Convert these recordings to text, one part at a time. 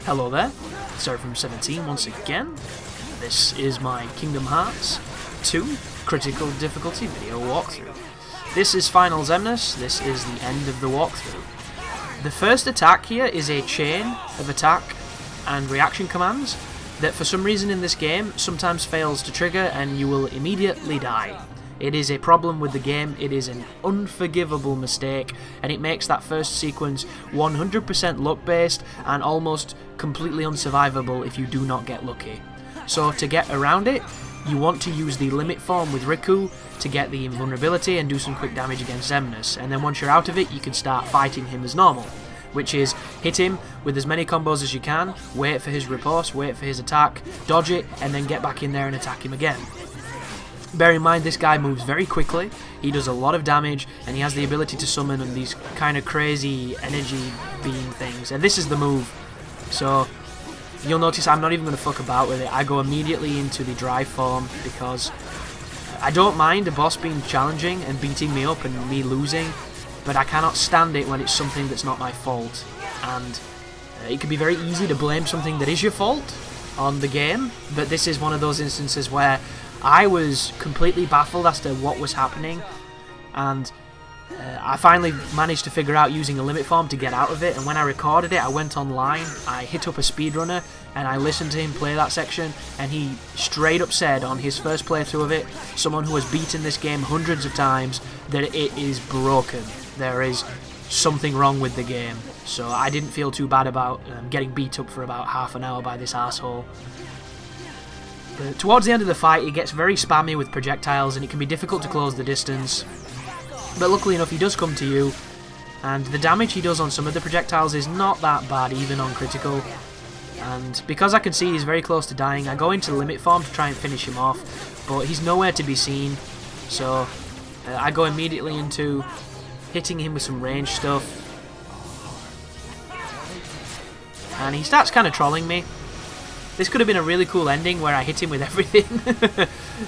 Hello there, Sarah from 17 once again. This is my Kingdom Hearts 2 Critical Difficulty video walkthrough. This is Final Xemnas, this is the end of the walkthrough. The first attack here is a chain of attack and reaction commands that for some reason in this game sometimes fails to trigger and you will immediately die. It is a problem with the game, it is an unforgivable mistake, and it makes that first sequence 100% luck-based and almost completely unsurvivable if you do not get lucky. So to get around it, you want to use the limit form with Riku to get the invulnerability and do some quick damage against Xemnas, and then once you're out of it, you can start fighting him as normal, which is hit him with as many combos as you can, wait for his riposte, wait for his attack, dodge it, and then get back in there and attack him again. Bear in mind, this guy moves very quickly, he does a lot of damage, and he has the ability to summon these kind of crazy energy beam things, and this is the move. So you'll notice I'm not even going to fuck about with it. I go immediately into the drive form because I don't mind a boss being challenging and beating me up and me losing, but I cannot stand it when it's something that's not my fault. And it can be very easy to blame something that is your fault on the game, but this is one of those instances where I was completely baffled as to what was happening, and I finally managed to figure out using a limit form to get out of it, and when I recorded it I went online, I hit up a speedrunner and I listened to him play that section, and he straight up said on his first playthrough of it, someone who has beaten this game hundreds of times, that it is broken. There is something wrong with the game. So I didn't feel too bad about getting beat up for about half an hour by this asshole. But towards the end of the fight it gets very spammy with projectiles and it can be difficult to close the distance. But luckily enough he does come to you, and the damage he does on some of the projectiles is not that bad even on critical. And because I can see he's very close to dying, I go into limit form to try and finish him off, but he's nowhere to be seen. So I go immediately into hitting him with some range stuff. And he starts kind of trolling me. This could have been a really cool ending where I hit him with everything,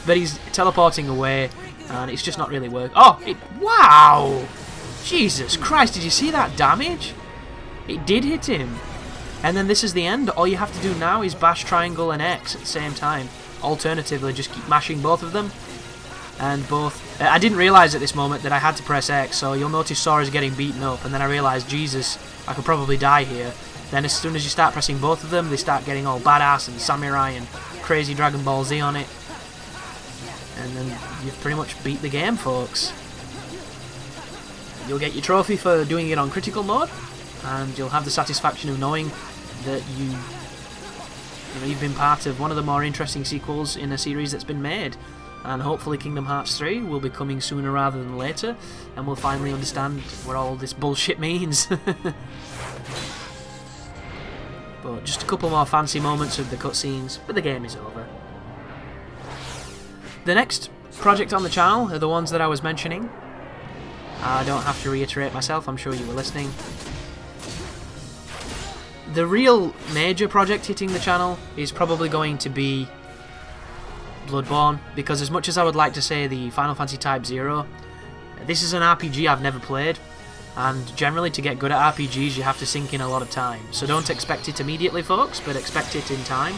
but he's teleporting away, and it's just not really working. Oh, wow! Jesus Christ, did you see that damage? It did hit him. And then this is the end. All you have to do now is bash triangle and X at the same time. Alternatively, just keep mashing both of them. And both... I didn't realise at this moment that I had to press X, so you'll notice Sora's getting beaten up, and then I realised, Jesus, I could probably die here. Then as soon as you start pressing both of them, they start getting all badass and samurai and crazy Dragon Ball Z on it. And then you've pretty much beat the game, folks. You'll get your trophy for doing it on critical mode, and you'll have the satisfaction of knowing that you've been part of one of the more interesting sequels in a series that's been made. And hopefully Kingdom Hearts 3 will be coming sooner rather than later, and we'll finally understand what all this bullshit means. But just a couple more fancy moments of the cutscenes, but the game is over. The next project on the channel are the ones that I was mentioning. I don't have to reiterate myself, I'm sure you were listening. The real major project hitting the channel is probably going to be Bloodborne, because as much as I would like to say the Final Fantasy Type 0, this is an RPG I've never played, and generally to get good at RPGs you have to sink in a lot of time, so don't expect it immediately, folks, but expect it in time.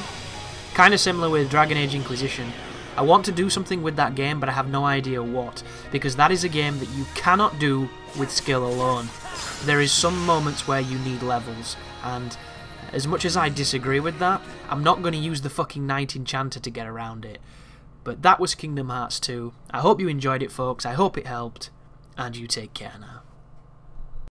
Kind of similar with Dragon Age Inquisition. I want to do something with that game, but I have no idea what, because that is a game that you cannot do with skill alone. There is some moments where you need levels, and as much as I disagree with that, I'm not going to use the fucking Knight Enchanter to get around it. But that was Kingdom Hearts 2. I hope you enjoyed it, folks, I hope it helped, and you take care now.